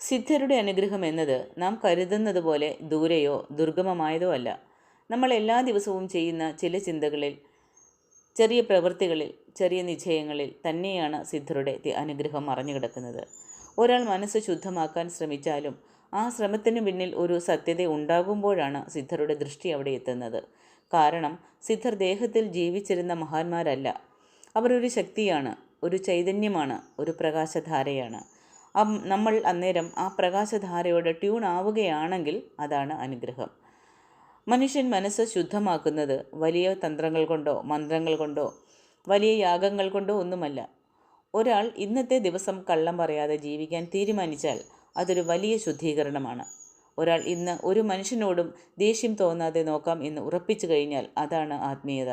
സിദ്ധരുടെ അനുഗ്രഹം എന്നത് നാം കരുതുന്നത് പോലെ ദൂരെയോ ദുർഗമമായതോ അല്ല. നമ്മൾ എല്ലാ ദിവസവും ചെയ്യുന്ന ചില ചിന്തകളിൽ, ചെറിയ പ്രവൃത്തികളിൽ, ചെറിയ നിശ്ചയങ്ങളിൽ തന്നെയാണ് സിദ്ധരുടെ അനുഗ്രഹം മറഞ്ഞു കിടക്കുന്നത്. ഒരാൾ മനസ്സ് ശുദ്ധമാക്കാൻ ശ്രമിച്ചാലും ആ ശ്രമത്തിനു പിന്നിൽ ഒരു സത്യത ഉണ്ടാകുമ്പോഴാണ് സിദ്ധരുടെ ദൃഷ്ടി അവിടെ എത്തുന്നത്. കാരണം സിദ്ധർ ദേഹത്തിൽ ജീവിച്ചിരുന്ന മഹാന്മാരല്ല. അവർ ഒരു ശക്തിയാണ്, ഒരു ചൈതന്യമാണ്, ഒരു പ്രകാശധാരയാണ്. നമ്മൾ അന്നേരം ആ പ്രകാശധാരയോട് ട്യൂൺ ആവുകയാണെങ്കിൽ അതാണ് അനുഗ്രഹം. മനുഷ്യൻ മനസ്സ് ശുദ്ധമാക്കുന്നത് വലിയ തന്ത്രങ്ങൾ കൊണ്ടോ മന്ത്രങ്ങൾ കൊണ്ടോ വലിയ യാഗങ്ങൾ കൊണ്ടോ ഒന്നുമല്ല. ഒരാൾ ഇന്നത്തെ ദിവസം കള്ളം പറയാതെ ജീവിക്കാൻ തീരുമാനിച്ചാൽ അതൊരു വലിയ ശുദ്ധീകരണമാണ്. ഒരാൾ ഇന്ന് ഒരു മനുഷ്യനോടും ദേഷ്യം തോന്നാതെ നോക്കാം എന്ന് ഉറപ്പിച്ചു കഴിഞ്ഞാൽ അതാണ് ആത്മീയത.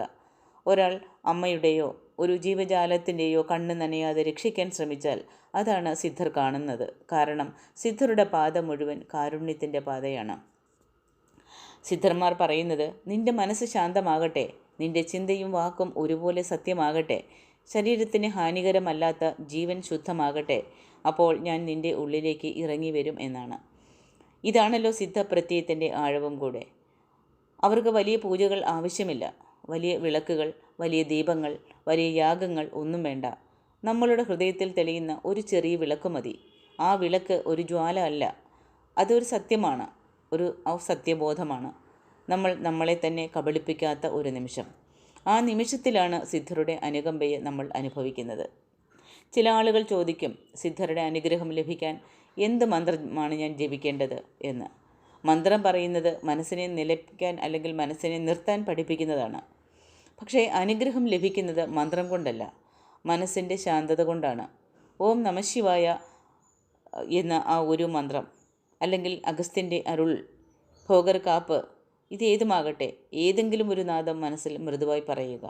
ഒരാൾ അമ്മയുടെയോ ഒരു ജീവജാലത്തിൻ്റെയോ കണ്ണ് നനയാതെ രക്ഷിക്കാൻ ശ്രമിച്ചാൽ അതാണ് സിദ്ധർ കാണുന്നത്. കാരണം സിദ്ധരുടെ പാത മുഴുവൻ കാരുണ്യത്തിൻ്റെ പാതയാണ്. സിദ്ധർമാർ പറയുന്നത്, നിന്റെ മനസ്സ് ശാന്തമാകട്ടെ, നിന്റെ ചിന്തയും വാക്കും ഒരുപോലെ സത്യമാകട്ടെ, ശരീരത്തിന് ഹാനികരമല്ലാത്ത ജീവൻ ശുദ്ധമാകട്ടെ, അപ്പോൾ ഞാൻ നിന്റെ ഉള്ളിലേക്ക് ഇറങ്ങി വരും എന്നാണ്. ഇതാണല്ലോ സിദ്ധപ്രത്യയത്തിൻ്റെ ആഴവും കൂടെ. അവർക്ക് വലിയ പൂജകൾ ആവശ്യമില്ല, വലിയ വിളക്കുകൾ, വലിയ ദീപങ്ങൾ, വലിയ യാഗങ്ങൾ ഒന്നും വേണ്ട. നമ്മളുടെ ഹൃദയത്തിൽ തെളിയുന്ന ഒരു ചെറിയ വിളക്ക് മതി. ആ വിളക്ക് ഒരു ജ്വാല അല്ല, അതൊരു സത്യമാണ്, ഒരു സത്യബോധമാണ്. നമ്മളെ തന്നെ കബളിപ്പിക്കാത്ത ഒരു നിമിഷം. ആ നിമിഷത്തിലാണ് സിദ്ധരുടെ അനുകമ്പയെ നമ്മൾ അനുഭവിക്കുന്നത്. ചില ആളുകൾ ചോദിക്കും, സിദ്ധരുടെ അനുഗ്രഹം ലഭിക്കാൻ എന്ത് മന്ത്രമാണ് ഞാൻ ജപിക്കേണ്ടത് എന്ന്. മന്ത്രം പറയുന്നത് മനസ്സിനെ നിലയ്ക്കാൻ അല്ലെങ്കിൽ മനസ്സിനെ നിർത്താൻ പഠിപ്പിക്കുന്നതാണ്. പക്ഷേ അനുഗ്രഹം ലഭിക്കുന്നത് മന്ത്രം കൊണ്ടല്ല, മനസ്സിൻ്റെ ശാന്തത കൊണ്ടാണ്. ഓം നമഃശിവായ എന്ന ആ ഒരു മന്ത്രം, അല്ലെങ്കിൽ അഗസ്ത്യൻ്റെ അരുൾ, ഭോഗർ കാപ്പ്, ഇതേതുമാകട്ടെ, ഏതെങ്കിലും ഒരു നാദം മനസ്സിൽ മൃദുവായി പറയുക.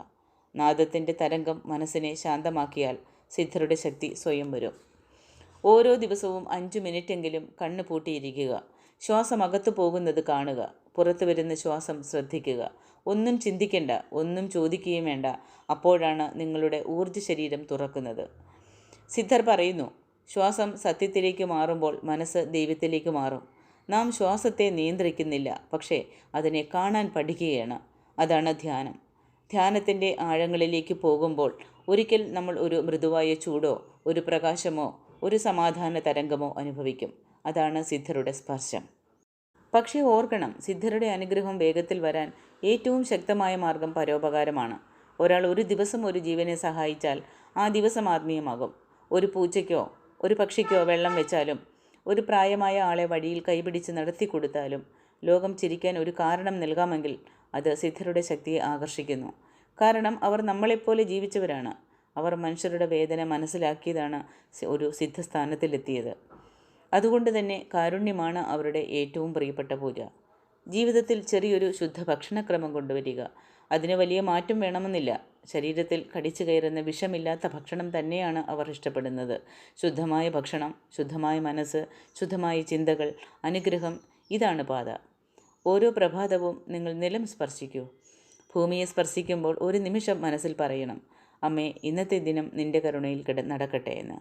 നാദത്തിൻ്റെ തരംഗം മനസ്സിനെ ശാന്തമാക്കിയാൽ സിദ്ധരുടെ ശക്തി സ്വയം വരും. ഓരോ ദിവസവും 5 മിനിറ്റെങ്കിലും കണ്ണ് പൂട്ടിയിരിക്കുക. ശ്വാസം അകത്തു പോകുന്നത് കാണുക, പുറത്തു വരുന്ന ശ്വാസം ശ്രദ്ധിക്കുക. ഒന്നും ചിന്തിക്കേണ്ട, ഒന്നും ചോദിക്കുകയും വേണ്ട. അപ്പോഴാണ് നിങ്ങളുടെ ഊർജ്ജ ശരീരം തുറക്കുന്നത്. സിദ്ധർ പറയുന്നു, ശ്വാസം സത്യത്തിലേക്ക് മാറുമ്പോൾ മനസ്സ് ദൈവത്തിലേക്ക് മാറും. നാം ശ്വാസത്തെ നിയന്ത്രിക്കുന്നില്ല, പക്ഷേ അതിനെ കാണാൻ പഠിക്കുകയാണ്. അതാണ് ധ്യാനം. ധ്യാനത്തിൻ്റെ ആഴങ്ങളിലേക്ക് പോകുമ്പോൾ ഒരിക്കൽ നമ്മൾ ഒരു മൃദുവായ ചൂടോ ഒരു പ്രകാശമോ ഒരു സമാധാന തരംഗമോ അനുഭവിക്കും. അതാണ് സിദ്ധരുടെ സ്പർശം. പക്ഷേ ഓർക്കണം, സിദ്ധരുടെ അനുഗ്രഹം വേഗത്തിൽ വരാൻ ഏറ്റവും ശക്തമായ മാർഗം പരോപകാരമാണ്. ഒരാൾ ഒരു ദിവസം ഒരു ജീവനെ സഹായിച്ചാൽ ആ ദിവസം ആത്മീയമാകും. ഒരു പൂച്ചയ്ക്കോ ഒരു പക്ഷിക്കോ വെള്ളം വെച്ചാലും, ഒരു പ്രായമായ ആളെ വഴിയിൽ കൈപിടിച്ച് നടത്തി കൊടുത്താലും ലോകം ചിരിക്കാൻ ഒരു കാരണം നൽകാമെങ്കിൽ അത് സിദ്ധരുടെ ശക്തിയെ ആകർഷിക്കുന്നു. കാരണം അവർ നമ്മളെപ്പോലെ ജീവിച്ചവരാണ്. അവർ മനുഷ്യരുടെ വേദന മനസ്സിലാക്കിയതാണ് ഒരു സിദ്ധസ്ഥാനത്തിലെത്തിയത്. അതുകൊണ്ട് തന്നെ കാരുണ്യമാണ് അവരുടെ ഏറ്റവും പ്രിയപ്പെട്ട പൂജ. ജീവിതത്തിൽ ചെറിയൊരു ശുദ്ധ ഭക്ഷണക്രമം കൊണ്ടുവരിക. അതിന് വലിയ മാറ്റം വേണമെന്നില്ല. ശരീരത്തിൽ കടിച്ചു കയറുന്ന വിഷമില്ലാത്ത ഭക്ഷണം തന്നെയാണ് അവർ ഇഷ്ടപ്പെടുന്നത്. ശുദ്ധമായ ഭക്ഷണം, ശുദ്ധമായ മനസ്സ്, ശുദ്ധമായ ചിന്തകൾ, അനുഗ്രഹം, ഇതാണ് പാത. ഓരോ പ്രഭാതവും നിങ്ങൾ നിലം സ്പർശിക്കൂ. ഭൂമിയെ സ്പർശിക്കുമ്പോൾ ഒരു നിമിഷം മനസ്സിൽ പറയണം, അമ്മേ, ഇന്നത്തെ ദിനം നിൻ്റെ കരുണയിൽ നടക്കട്ടെ എന്ന്.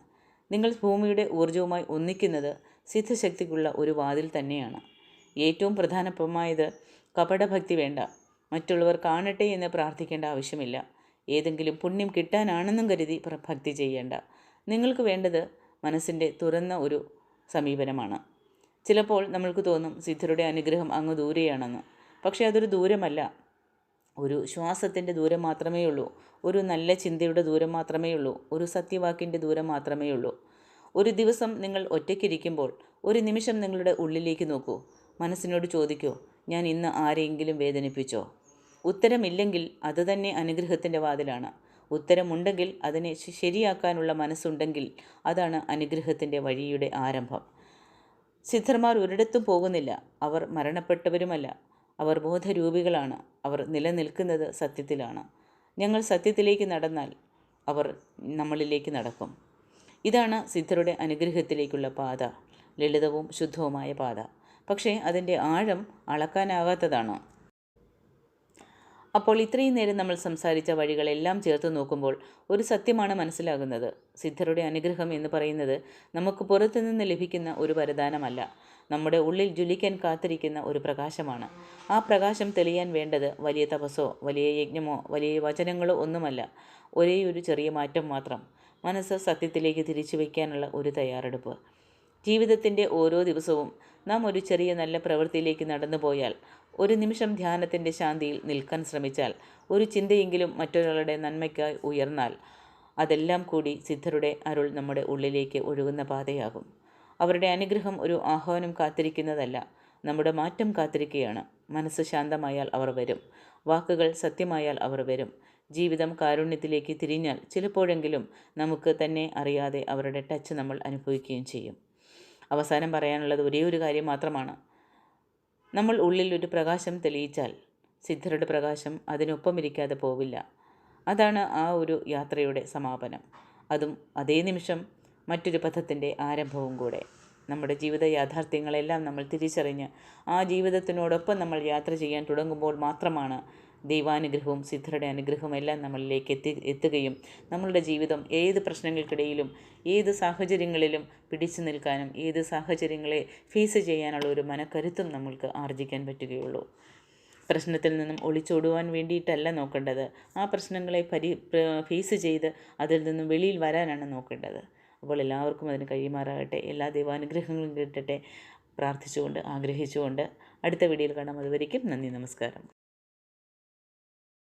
നിങ്ങൾ ഭൂമിയുടെ ഊർജവുമായി ഒന്നിക്കുന്നത് സിദ്ധശക്തിക്കുള്ള ഒരു വാതിൽ തന്നെയാണ്. ഏറ്റവും പ്രധാനമായത് കപടഭക്തി വേണ്ട. മറ്റുള്ളവർ കാണട്ടെ എന്ന് പ്രാർത്ഥിക്കേണ്ട ആവശ്യമില്ല. ഏതെങ്കിലും പുണ്യം കിട്ടാനാണെന്നും കരുതി ഭക്തി ചെയ്യേണ്ട. നിങ്ങൾക്ക് വേണ്ടത് മനസ്സിൻ്റെ തുറന്ന ഒരു സമീപനമാണ്. ചിലപ്പോൾ നമ്മൾക്ക് തോന്നും സിദ്ധരുടെ അനുഗ്രഹം അങ്ങ് ദൂരെയാണെന്ന്. പക്ഷേ അതൊരു ദൂരമല്ല, ഒരു ശ്വാസത്തിൻ്റെ ദൂരം മാത്രമേ ഉള്ളൂ. ഒരു നല്ല ചിന്തയുടെ ദൂരം മാത്രമേ ഉള്ളൂ. ഒരു സത്യവാക്കിൻ്റെ ദൂരം മാത്രമേ ഉള്ളൂ. ഒരു ദിവസം നിങ്ങൾ ഒറ്റയ്ക്കിരിക്കുമ്പോൾ ഒരു നിമിഷം നിങ്ങളുടെ ഉള്ളിലേക്ക് നോക്കൂ. മനസ്സിനോട് ചോദിക്കൂ, ഞാൻ ഇന്ന് ആരെയെങ്കിലും വേദനിപ്പിച്ചോ? ഉത്തരമില്ലെങ്കിൽ അത് തന്നെ അനുഗ്രഹത്തിൻ്റെ വാതിലാണ്. ഉത്തരമുണ്ടെങ്കിൽ അതിനെ ശരിയാക്കാനുള്ള മനസ്സുണ്ടെങ്കിൽ അതാണ് അനുഗ്രഹത്തിൻ്റെ വഴിയുടെ ആരംഭം. സിദ്ധർമാർ ഒരിടത്തും പോകുന്നില്ല. അവർ മരണപ്പെട്ടവരുമല്ല. അവർ ബോധരൂപികളാണ്. അവർ നിലനിൽക്കുന്നത് സത്യത്തിലാണ്. ഞങ്ങൾ സത്യത്തിലേക്ക് നടന്നാൽ അവർ നമ്മളിലേക്ക് നടക്കും. ഇതാണ് സിദ്ധരുടെ അനുഗ്രഹത്തിലേക്കുള്ള പാത. ലളിതവും ശുദ്ധവുമായ പാത. പക്ഷേ അതിൻ്റെ ആഴം അളക്കാനാകാത്തതാണ്. അപ്പോൾ ഇത്രയും നേരം നമ്മൾ സംസാരിച്ച വഴികളെല്ലാം ചേർത്ത് നോക്കുമ്പോൾ ഒരു സത്യമാണ് മനസ്സിലാകുന്നത്. സിദ്ധരുടെ അനുഗ്രഹം എന്ന് പറയുന്നത് നമുക്ക് പുറത്തുനിന്ന് ലഭിക്കുന്ന ഒരു വരദാനമല്ല, നമ്മുടെ ഉള്ളിൽ ജ്വലിക്കാൻ കാത്തിരിക്കുന്ന ഒരു പ്രകാശമാണ്. ആ പ്രകാശം തെളിയാൻ വേണ്ടത് വലിയ തപസ്സോ വലിയ യജ്ഞമോ വലിയ വചനങ്ങളോ ഒന്നുമല്ല, ഒരേ ഒരു ചെറിയ മാറ്റം മാത്രം. മനസ്സ് സത്യത്തിലേക്ക് തിരിച്ചു വയ്ക്കാനുള്ള ഒരു തയ്യാറെടുപ്പ്. ജീവിതത്തിൻ്റെ ഓരോ ദിവസവും നാം ഒരു ചെറിയ നല്ല പ്രവൃത്തിയിലേക്ക് നടന്നു പോയാൽ, ഒരു നിമിഷം ധ്യാനത്തിൻ്റെ ശാന്തിയിൽ നിൽക്കാൻ ശ്രമിച്ചാൽ, ഒരു ചിന്തയെങ്കിലും മറ്റൊരാളുടെ നന്മയ്ക്കായി ഉയർന്നാൽ, അതെല്ലാം കൂടി സിദ്ധരുടെ അരുൾ നമ്മുടെ ഉള്ളിലേക്ക് ഒഴുകുന്ന പാതയാകും. അവരുടെ അനുഗ്രഹം ഒരു ആഹ്വാനം കാത്തിരിക്കുന്നതല്ല, നമ്മുടെ മാറ്റം കാത്തിരിക്കുകയാണ്. മനസ്സ് ശാന്തമായാൽ അവർ വരും, വാക്കുകൾ സത്യമായാൽ അവർ വരും. ജീവിതം കാരുണ്യത്തിലേക്ക് തിരിഞ്ഞാൽ ചിലപ്പോഴെങ്കിലും നമുക്ക് തന്നെ അറിയാതെ അവരുടെ ടച്ച് നമ്മൾ അനുഭവിക്കുകയും ചെയ്യും. അവസാനം പറയാനുള്ളത് ഒരേ ഒരു കാര്യം മാത്രമാണ്. നമ്മൾ ഉള്ളിൽ ഒരു പ്രകാശം തെളിയിച്ചാൽ സിദ്ധരുടെ പ്രകാശം അതിനൊപ്പം ഇരിക്കാതെ പോവില്ല. അതാണ് ആ ഒരു യാത്രയുടെ സമാപനം. അതും അതേ നിമിഷം മറ്റൊരു പഥത്തിൻ്റെ ആരംഭവും കൂടെ. നമ്മുടെ ജീവിത യാഥാർത്ഥ്യങ്ങളെല്ലാം നമ്മൾ തിരിച്ചറിഞ്ഞ് ആ ജീവിതത്തിനോടൊപ്പം നമ്മൾ യാത്ര ചെയ്യാൻ തുടങ്ങുമ്പോൾ മാത്രമാണ് ദൈവാനുഗ്രഹവും സിദ്ധരുടെ അനുഗ്രഹവും എല്ലാം നമ്മളിലേക്ക് എത്തുകയും നമ്മളുടെ ജീവിതം ഏത് പ്രശ്നങ്ങൾക്കിടയിലും ഏത് സാഹചര്യങ്ങളിലും പിടിച്ചു നിൽക്കാനും ഏത് സാഹചര്യങ്ങളെ ഫേസ് ചെയ്യാനുള്ള ഒരു മനക്കരുത്തും നമ്മൾക്ക് ആർജിക്കാൻ പറ്റുകയുള്ളൂ. പ്രശ്നത്തിൽ നിന്നും ഒളിച്ചോടുവാൻ വേണ്ടിയിട്ടല്ല നോക്കേണ്ടത്, ആ പ്രശ്നങ്ങളെ ഫേസ് ചെയ്ത് അതിൽ നിന്നും വെളിയിൽ വരാനാണ് നോക്കേണ്ടത്. അപ്പോൾ എല്ലാവർക്കും അതിന് കഴിയുമാറാകട്ടെ. എല്ലാ ദൈവാനുഗ്രഹങ്ങളും കിട്ടട്ടെ പ്രാർത്ഥിച്ചുകൊണ്ട് ആഗ്രഹിച്ചുകൊണ്ട് അടുത്ത വീഡിയോയിൽ കാണാം. അതുവരേക്കും നന്ദി, നമസ്കാരം.